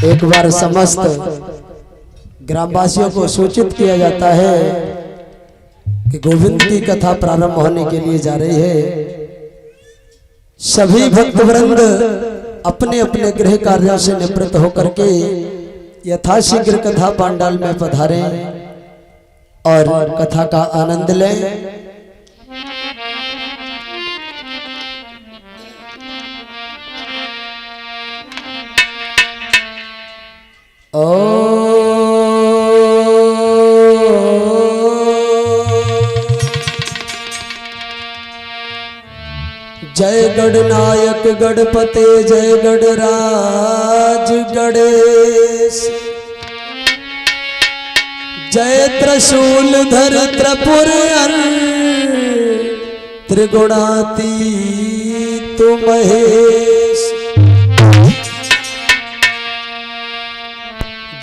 एक बार समस्त ग्रामवासियों को सूचित किया जाता है कि गोविंद की कथा प्रारंभ होने के लिए जा रही है। सभी भक्तवृंद अपने अपने गृह कार्यों से निवृत्त होकर के यथाशीघ्र कथा पांडाल में पधारें और कथा का आनंद लें। जय गणनायक गणपते जय गणराज गणेश, जय त्रिशूलधर त्रिपुर त्रिगुणातीत महेश,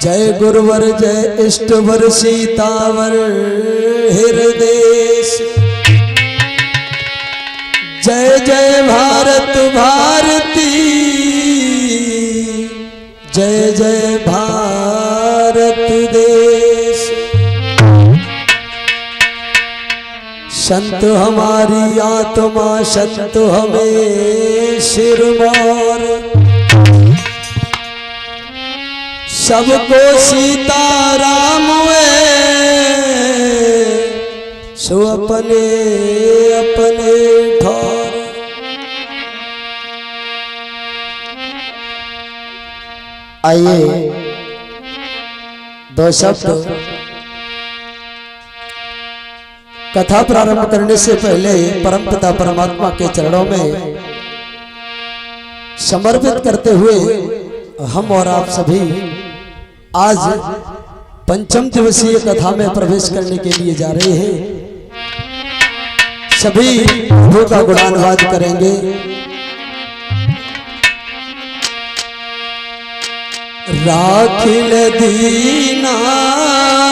जय गुरुवर जय इष्टवर सीतावर हृदेश, जय जय भारत भारती, जय जय भारत देश। संत हमारी आत्मा संत हमें सिरमौर, सबको सीताराम सो अपने अपने ठौर। आइए दो शब्द कथा प्रारंभ करने से पहले परमपिता परमात्मा के चरणों में समर्पित करते हुए हम और आप सभी आज पंचम दिवसीय कथा में प्रवेश करने के लिए जा रहे हैं। सभी प्रभु का गुणानुवाद करेंगे। राखिल दीना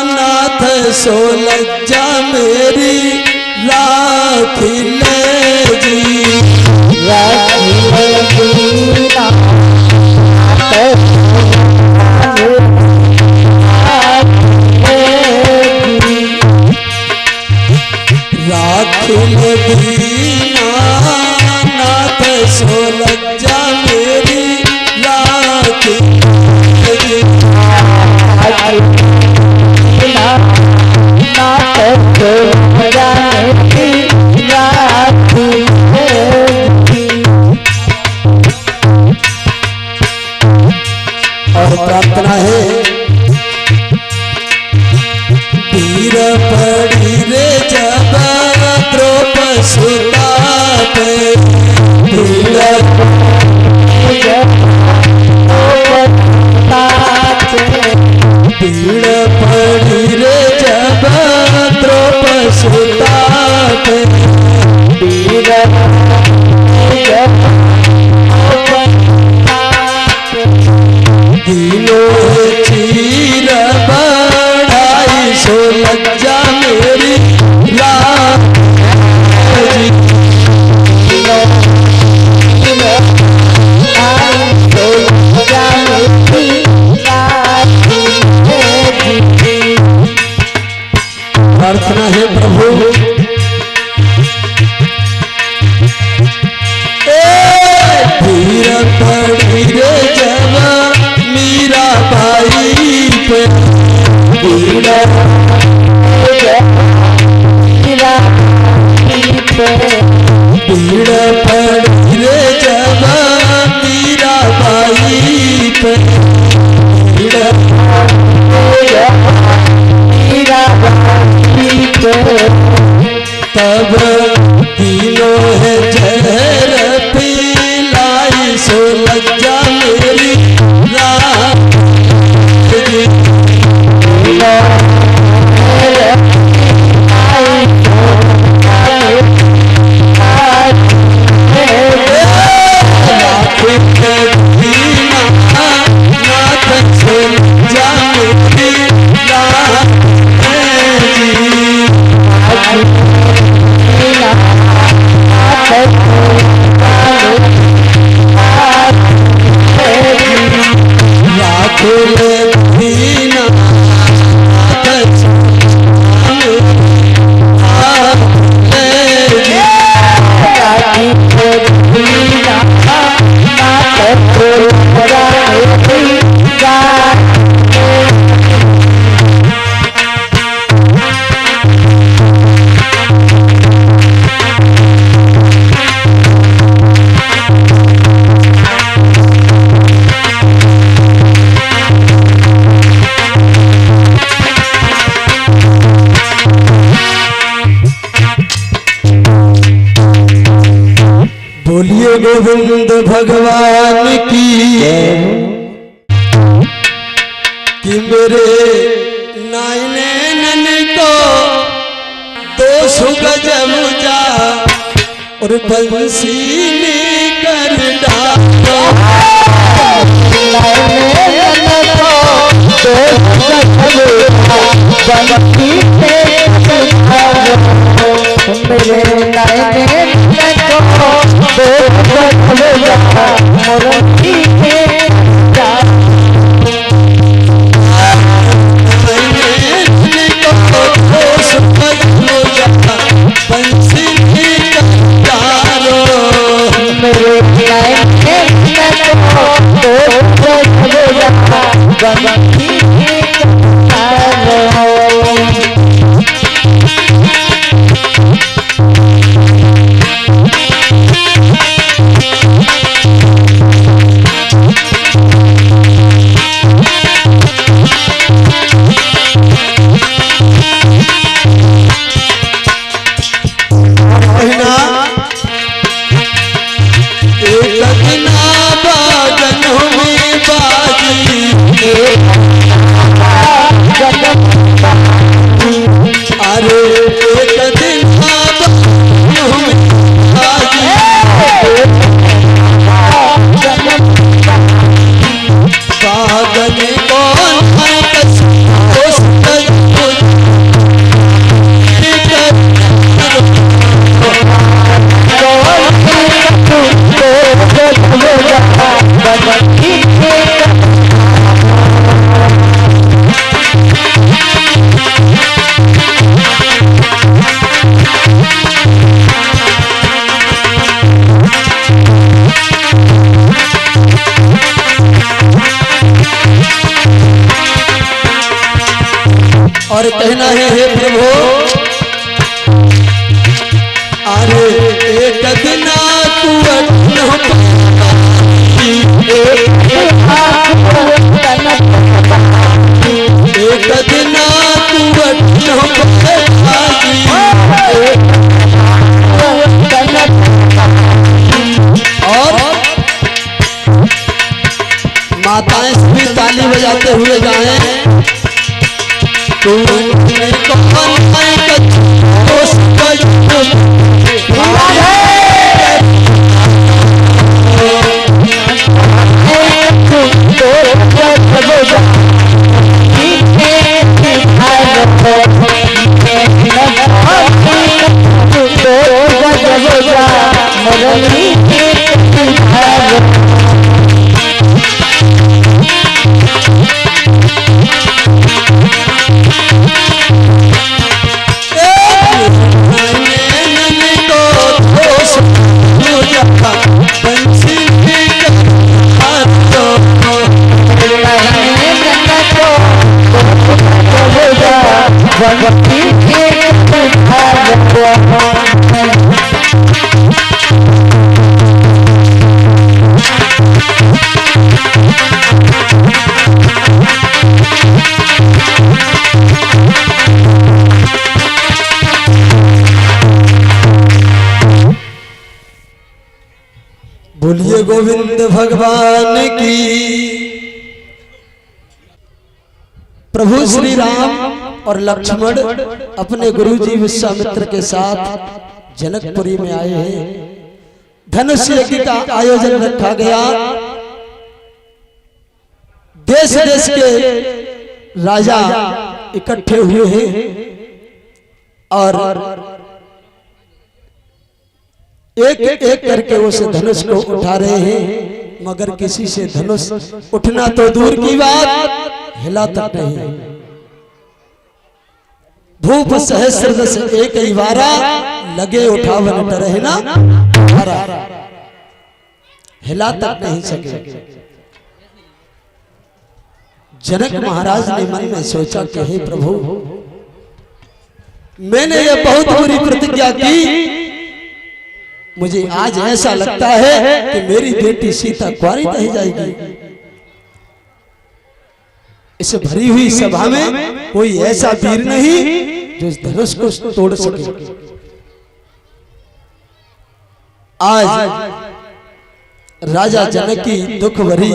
नाथ सो लज्जा मेरी, राखिल जी राखिल दीना राखिल दीना नाथ सो लज्जा मेरी, राखिल और प्रार्थना है। पीर पड़ी रे जब द्रौपदी सुता पे, पीर पड़ी रे जब द्रौपदी सुता पे, दिलों चीर बढ़ाई सो लज्जा मेरी, प्रार्थना है प्रभु पीर पड़ी रे जब मीरा बाई पे, पीर पड़ी रे जब मीरा बाई पे, तब दिलों है जहर पिलाई सो लज्जा मेरी, बोलिए गोविंद भगवान की कि मेरे नाइने नन को दो सुगज मुझा और बंसी ने कर डालो और कहना है हे प्रभु अरे एक दिन तू एक दिन और माताएं भी ताली बजाते हुए जाएं तू मेरे को बोलिए गोविंद भगवान की। प्रभु श्री राम और लक्ष्मण अपने गुरुजी विश्वामित्र के साथ जनकपुरी में आए हैं। धनुष यज्ञ का आयोजन रखा गया। देश देश के राजा इकट्ठे हुए हैं और एक एक करके उस धनुष को उठा रहे हैं, मगर किसी से धनुष उठना तो दूर की बात हिला तक नहीं। धूप सहस्र दस एक वारा लगे उठावन तरह ना हरा, हिला तक नहीं सके। जनक महाराज ने मन में सोचा कि हे प्रभु, मैंने ये बहुत बुरी प्रतिज्ञा की, मुझे आज ऐसा लगता है कि मेरी बेटी सीता कुंवारी रह जाएगी। इस भरी हुई सभा में कोई ऐसा वीर नहीं जो इस धनुष को तोड़ सके। आज राजा जनक की दुख भरी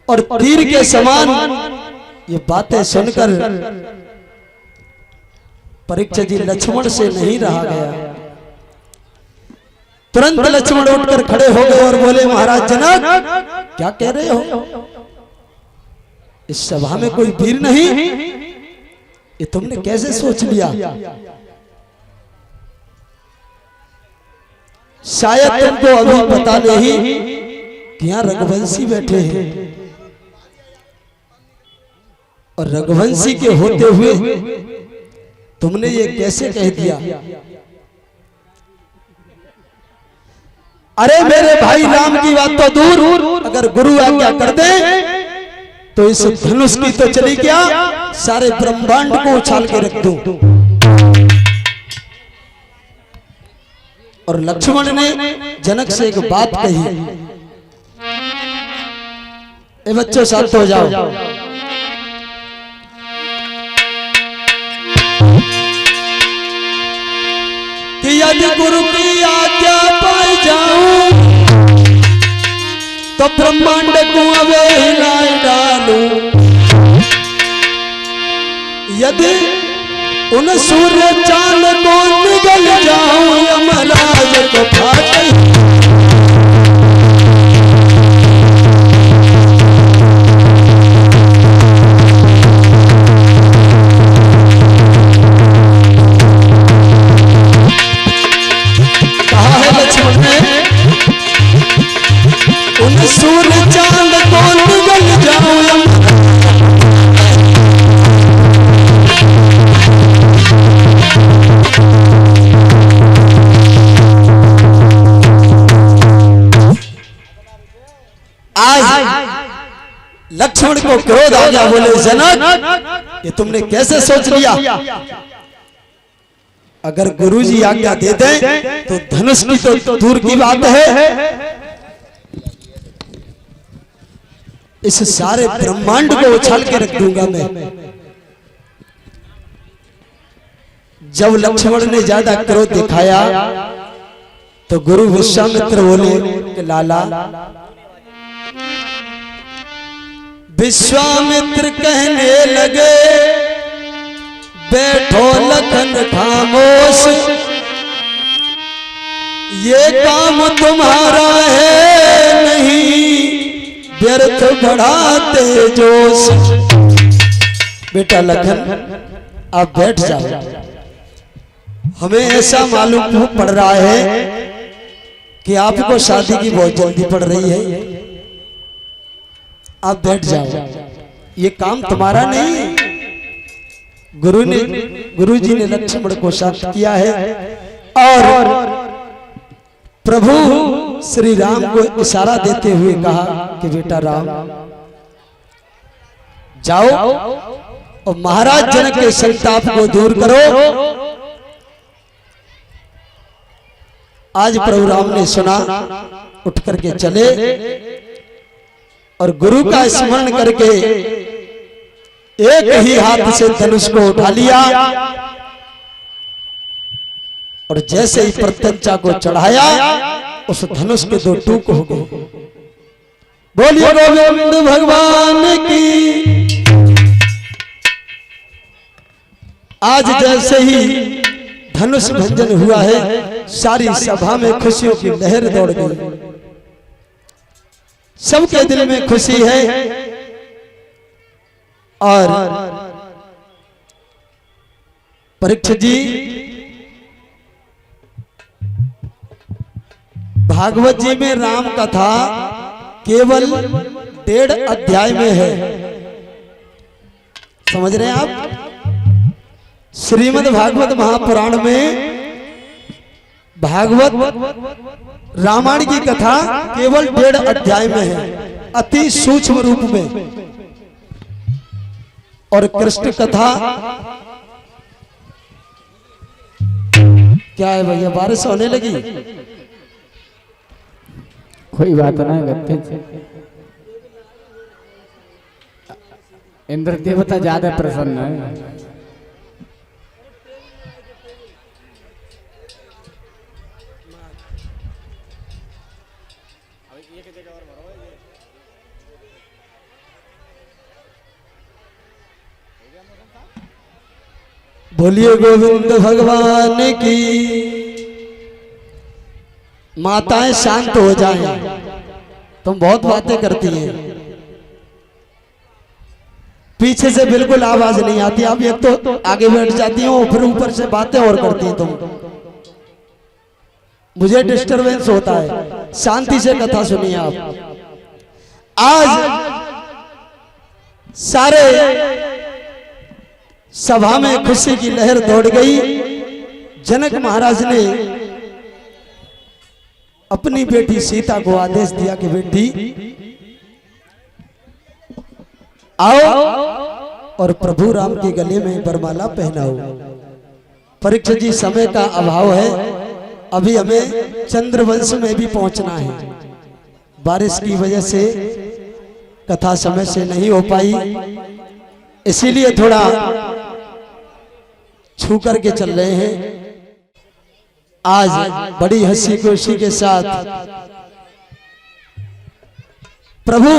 और तीर के समान ये बातें सुनकर परीक्षित जी लक्ष्मण से नहीं रहा गया। तुरंत लक्ष्मण उठकर खड़े हो गए और बोले, महाराज जनक क्या कह रहे हो? इस सभा में कोई वीर नहीं, ये तुमने कैसे सोच लिया? शायद तुमको अभी पता नहीं कि यहाँ रघुवंशी बैठे हैं और रघुवंशी के होते हुए तुमने ये कैसे कह दिया? अरे मेरे भाई राम की बात तो दूर, अगर गुरु आज्ञा कर दे तो इस धनुष की तो चली क्या, सारे ब्रह्मांड को उछाल के रख दूं। और लक्ष्मण ने जनक से एक बात कही, ए बच्चों शांत हो जाओ। कि यदि गुरु की आज्ञा पाई जाऊं तो ब्रह्मांड को अवे हिलाए डालूं। यदि उन सूर्य चांद को निगल जाऊं, यमराज को फाटे कहा है लक्ष्मण ने, उन सूर्य चांद को निगल जाऊं। लक्ष्मण को क्रोध आ गया, बोले जनक ये तुमने कैसे सोच लिया? अगर गुरुजी आज्ञा दे दें तो धनुष की तो दूर की बात है, इस सारे ब्रह्मांड को उछाल के रख दूंगा मैं। जब लक्ष्मण ने ज्यादा क्रोध दिखाया तो गुरु विश्वामित्र बोले कि लाला, विश्वामित्र कहने लगे, बैठो लखन खामोश, ये काम तुम्हारा है नहीं, व्यर्थ बढ़ाते जोश। बेटा लखन आप बैठ जाओ, हमें ऐसा मालूम पड़ रहा है कि आपको शादी की बहुत जल्दी पड़ रही है, आप बैठ जाओ, ये काम तुम्हारा नहीं। गुरुजी ने लक्ष्मण को शांत किया है और प्रभु श्री राम को इशारा देते हुए कहा कि बेटा राम जाओ और महाराज जनक के संताप को दूर करो। आज प्रभु राम ने सुना, उठ करके चले और गुरु का स्मरण करके एक ही हाथ से धनुष को उठा लिया और जैसे ही प्रत्यंचा को चढ़ाया उस धनुष के दो टूक हो गए। बोलिए गोविंद भगवान की। आज जैसे ही धनुष भंजन हुआ है, सारी सभा में खुशियों की लहर दौड़ गई, सबके दिल में खुशी है। और परीक्षित जी भागवत जी में राम कथा केवल 1.5 अध्याय में है, समझ रहे हैं आप? श्रीमद् भागवत महापुराण में भागवत रामायण की कथा केवल 1.5 अध्याय में है, अति सूक्ष्म रूप में। और कृष्ण कथा क्या है भैया, बारिश होने लगी? कोई बात नहीं करते, इंद्र देवता ज्यादा प्रसन्न है। बोलिए गोविंद भगवान की। माताएं शांत हो जाएं, तुम बहुत बातें करती हैं, पीछे से बिल्कुल आवाज नहीं आती। आप एक तो आगे बैठ जाती हो, फिर ऊपर से बातें और करती हैं तुम, मुझे डिस्टरबेंस होता है। शांति से कथा सुनिए आप। आज सारे सभा में खुशी की लहर दौड़ गई। जनक महाराज ने अपनी बेटी सीता को आदेश दिया कि बेटी आओ और प्रभु राम के गले में वरमाला पहनाओ। परीक्षित जी, समय का अभाव है, अभी हमें चंद्रवंश में भी पहुंचना है। बारिश की वजह से कथा समय से नहीं हो पाई, इसीलिए थोड़ा छू करके चल रहे हैं। आज बड़ी हंसी खुशी के साथ प्रभु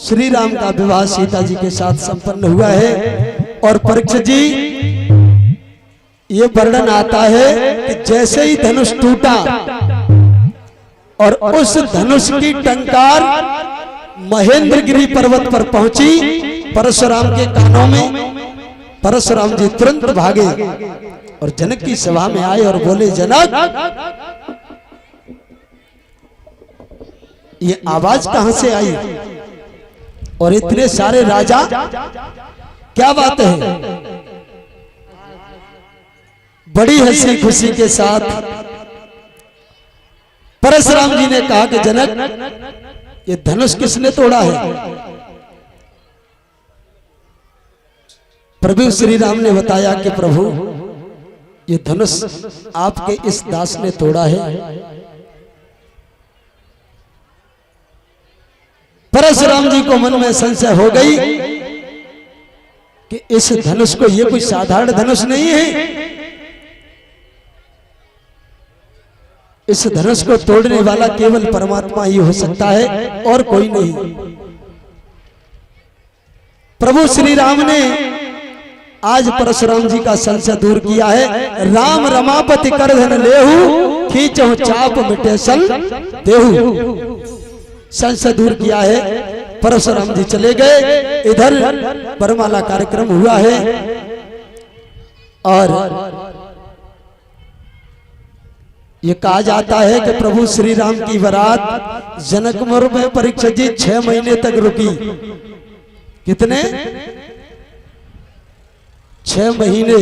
श्री राम का विवाह सीता जी के साथ संपन्न हुआ है। और परीक्षित जी, ये वर्णन आता है कि जैसे ही धनुष टूटा और उस धनुष की टंकार महेंद्रगिरी पर्वत पर पहुंची परशुराम के कानों में, परशुराम जी तुरंत भागे और जनक की सभा में आए और बोले, जनक ये आवाज कहां से आई और इतने सारे राजा, क्या बात है। बड़ी हंसी खुशी के साथ परशुराम जी ने कहा कि जनक, ये धनुष किसने तोड़ा है। प्रभु श्री राम ने बताया कि प्रभु, ये धनुष आपके इस दास ने तोड़ा है। परशुराम जी को मन में संशय हो गई कि इस धनुष को, ये कोई साधारण धनुष नहीं है, इस धनुष को तोड़ने वाला केवल परमात्मा ही हो सकता है और कोई नहीं। प्रभु श्री राम ने आज परशुराम जी का संशय दूर किया है। राम रमापति कर धन लेहु, खींचहु चाप मिटे सल देहु। संशय दूर किया है। परशुराम जी चले गए। इधर वरमाला कार्यक्रम हुआ है और ये कहा जाता है कि प्रभु श्री राम की बारात जनकपुर में परीक्षित जी 6 महीने तक रुकी। कितने? 6 महीने।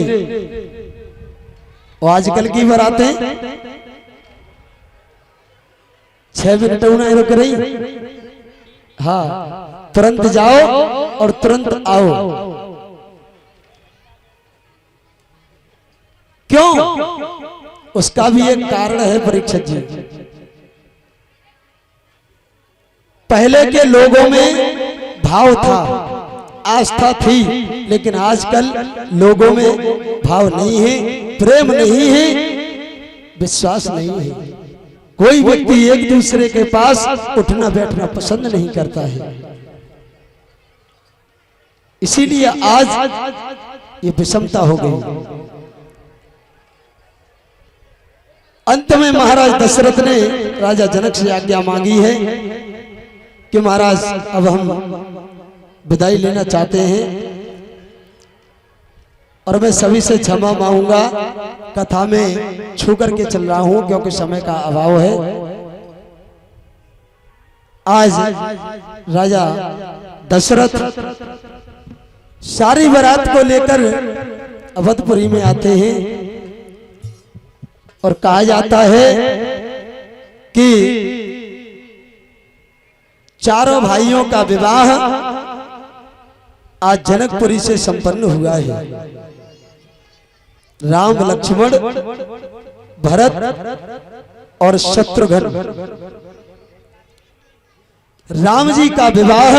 और आजकल की बारातें 6 मिनट नहीं रुक रही। हाँ, तुरंत जाओ और तुरंत आओ। क्यों? उसका भी एक कारण है परीक्षित जी। पहले के लोगों में भाव था, आस्था थी, लेकिन आजकल लोगों में भाव नहीं है, प्रेम नहीं है, विश्वास नहीं है। कोई व्यक्ति एक दूसरे के पास उठना बैठना पसंद नहीं करता है। इसीलिए आज ये विषमता हो गई। अंत में महाराज दशरथ ने राजा जनक से आज्ञा मांगी है कि महाराज अब हम विदाई लेना चाहते हैं और मैं सभी से क्षमा मांगूंगा। कथा में छू करके चल रहा हूं क्योंकि समय का अभाव है। आज राजा दशरथ सारी बारात को लेकर अवधपुरी में आते हैं और कहा जाता है कि चारों भाइयों का विवाह आज जनकपुरी से संपन्न हुआ है। राम, लक्ष्मण, भरत और शत्रुघ्न। राम जी का विवाह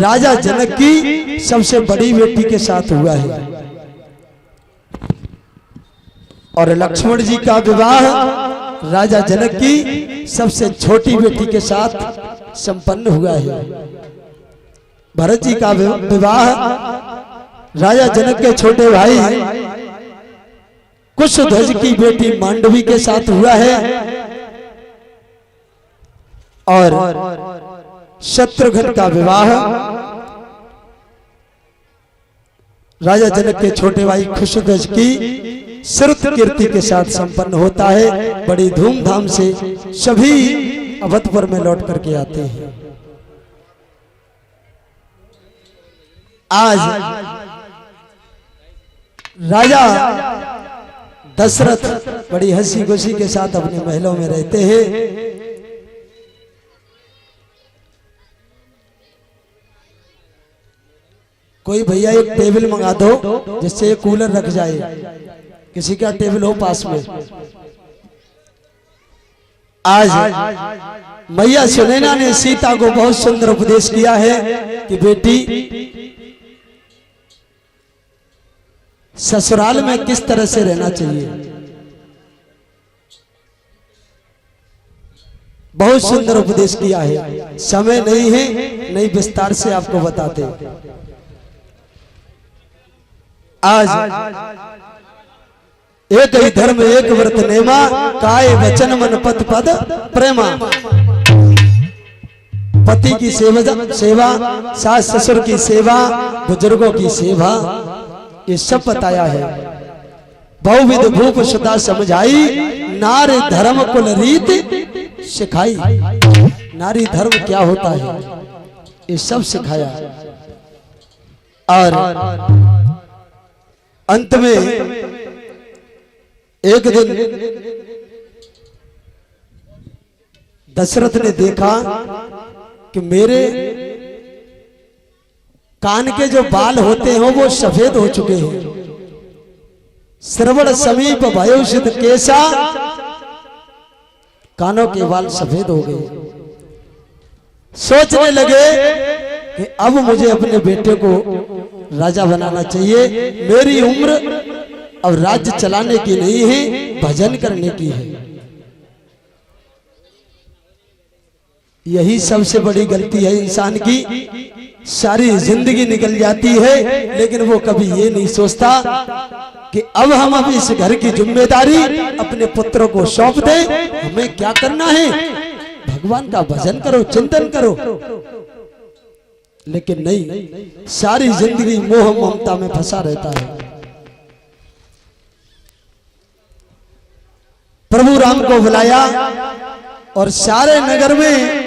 राजा जनक की सबसे बड़ी बेटी के साथ हुआ है और लक्ष्मण जी का विवाह राजा जनक की सबसे छोटी बेटी के साथ संपन्न हुआ है। भरत जी का विवाह राजा जनक के छोटे भाई कुशध्वज की बेटी मांडवी के साथ हुआ है और शत्रुघ्न का विवाह राजा जनक के छोटे भाई कुशध्वज की श्रुत कीर्ति के साथ संपन्न होता है। बड़ी धूमधाम से सभी अवधपुर में लौट करके आते हैं। आज राजा दशरथ बड़ी हंसी खुशी के साथ अपने महलों में रहते हैं। कोई भैया एक टेबल मंगा दो जिससे एक कूलर रख जाए। किसी का टेबल हो पास में। आज मैया सुनैना ने सीता को बहुत सुंदर उपदेश किया है कि बेटी ससुराल में किस तरह से रहना चाहिए। बहुत सुंदर उपदेश किया है। समय नहीं है, नहीं विस्तार से आपको बताते। आज एक ही धर्म एक व्रत नेमा, काय वचन मन पद पद प्रेमा। पति की सेवा, सास ससुर की सेवा, बुजुर्गों की सेवा, ये सब बताया है। बहुविध भूप सुता समझाई, नारी धर्म कुल रीत सिखाई। नारी धर्म क्या होता है ये सब सिखाया। और अंत में एक दिन दशरथ ने देखा कि मेरे कान के जो बाल होते हैं वो सफेद हो चुके हैं। श्रवण समीप भयोषित केसा, कानों के बाल सफेद हो गए। सोचने लगे कि अब मुझे अपने बेटे को राजा बनाना चाहिए। मेरी उम्र अब राज्य चलाने की नहीं है, भजन करने की है। यही सबसे बड़ी गलती है इंसान की। सारी जिंदगी निकल जाती है लेकिन वो कभी ये नहीं सोचता कि अब हम इस घर की जिम्मेदारी अपने पुत्रों को सौंप दें। हमें क्या करना है, भगवान का भजन करो, चिंतन करो। लेकिन नहीं, सारी जिंदगी मोह ममता में फंसा रहता है। प्रभु राम को बुलाया और सारे नगर में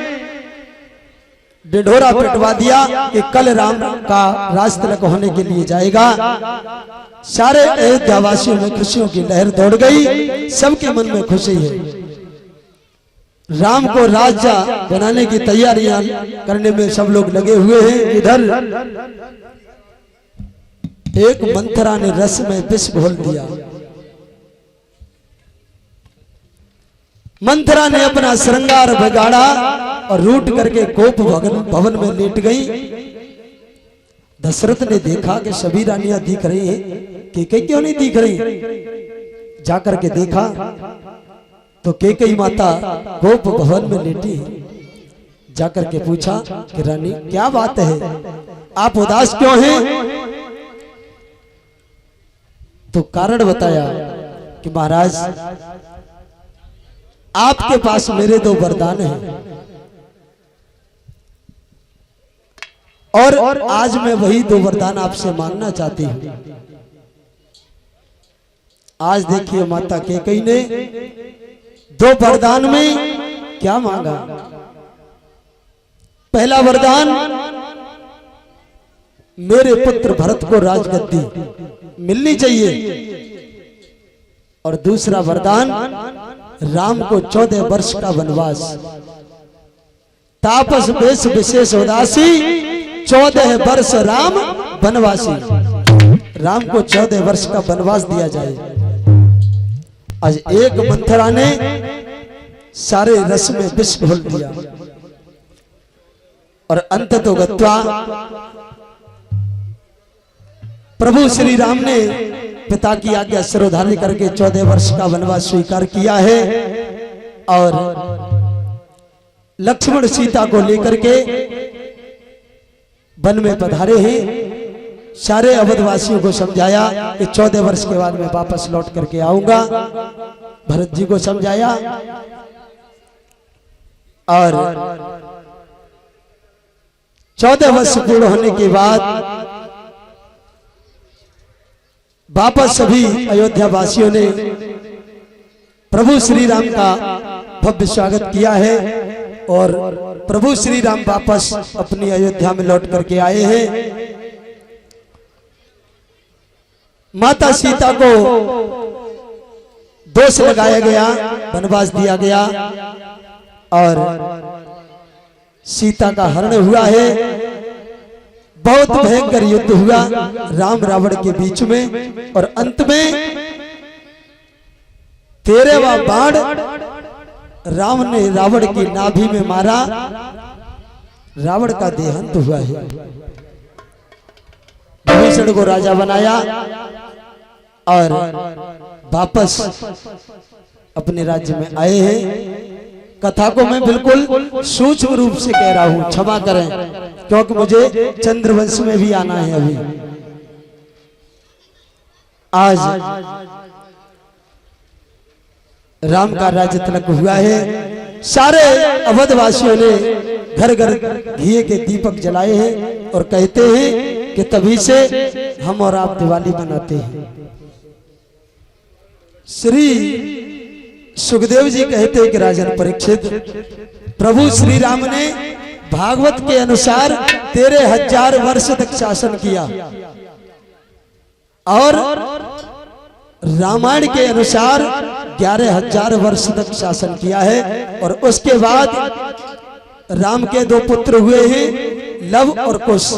ढिढोरा पिटवा दिया कि कल राम का राज तिलक होने के लिए जाएगा। सारे अयोध्यावासियों में खुशियों की लहर दौड़ गई। सबके मन में खुशी है। राम को राजा बनाने की तैयारियां करने में सब लोग लगे हुए हैं। इधर एक मंथरा ने रस में विष घोल दिया। मंथरा ने अपना श्रृंगार बिगाड़ा और रूठ करके कोप भवन में लेट गई। दशरथ ने देखा कि सभी रानियां दिख रही हैं, केकई क्यों नहीं दिख रही। जाकर के देखा तो केकई माता कोप भवन में लेटी है। जाकर के पूछा कि रानी क्या बात है, आप उदास क्यों हैं। तो कारण बताया कि महाराज आपके पास मेरे दो वरदान हैं और आज मैं वही दो वरदान आपसे मांगना चाहती हूं। आज देखिए माता कैकेयी ने दो वरदान में क्या मांगा। पहला वरदान, मेरे पुत्र भरत को राजगद्दी मिलनी चाहिए। और दूसरा वरदान, राम को 14 वर्ष का वनवास। तापस वेश विशेष उदासी, 14 वर्ष राम वनवासी। राम को 14 वर्ष का वनवास दिया जाए। आज एक मंथरा ने सारे रस में विष घोल दिया और अंततो गत्वा प्रभु श्री राम ने पिता की आज्ञा सिरोधार्य करके 14 वर्ष का वनवास स्वीकार किया है और लक्ष्मण सीता को लेकर के वन में पधारे हैं। सारे अवधवासियों को समझाया कि 14 वर्ष के बाद मैं वापस लौट करके आऊंगा। भरत जी को समझाया और 14 वर्ष पूर्ण होने के बाद वापस सभी अयोध्या वासियों ने प्रभु श्री राम का भव्य स्वागत किया है और प्रभु श्री राम वापस अपनी अयोध्या में लौट करके आए हैं। माता सीता को दोष लगाया गया, वनवास दिया गया और सीता का हरण हुआ है। बहुत भयंकर युद्ध हुआ राम रावण के बीच में और अंत में 13वां बाण राम ने रावण की नाभि में मारा। रावण का देहांत हुआ है। विभीषण को राजा बनाया और वापस अपने राज्य में आए हैं। कथा को मैं बिल्कुल सूक्ष्म रूप से कह रहा हूं, क्षमा करें, क्योंकि मुझे चंद्रवंश में भी आना है। अभी आज राम का राज्य तिलक हुआ है। सारे अवधवासियों ने घर घर घी के दीपक जलाए हैं और कहते हैं कि तभी से हम और आप दिवाली मनाते हैं। श्री सुखदेव जी कहते हैं कि राजन परीक्षित, प्रभु श्री राम ने भागवत के अनुसार 13,000 वर्ष तक शासन किया और रामायण के अनुसार 11,000 वर्ष तक शासन किया है। और उसके बाद राम के 2 पुत्र हुए हैं, लव और कुश।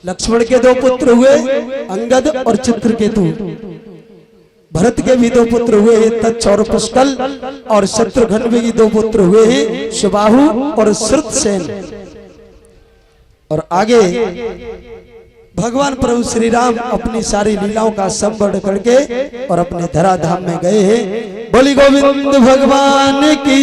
लक्ष्मण के 2 पुत्र हुए, अंगद और चित्रकेतु। भरत के भी 2 पुत्र हुए हैं, तच्छ और पुष्कल। और शत्रुघ्न के भी 2 पुत्र हुए हैं, सुबाहु और श्रुतसेन। और आगे भगवान प्रभु श्री राम अपनी सारी लीलाओं का संवरण करके और अपने धराधाम में गए हैं। बोली गोविंद भगवान की।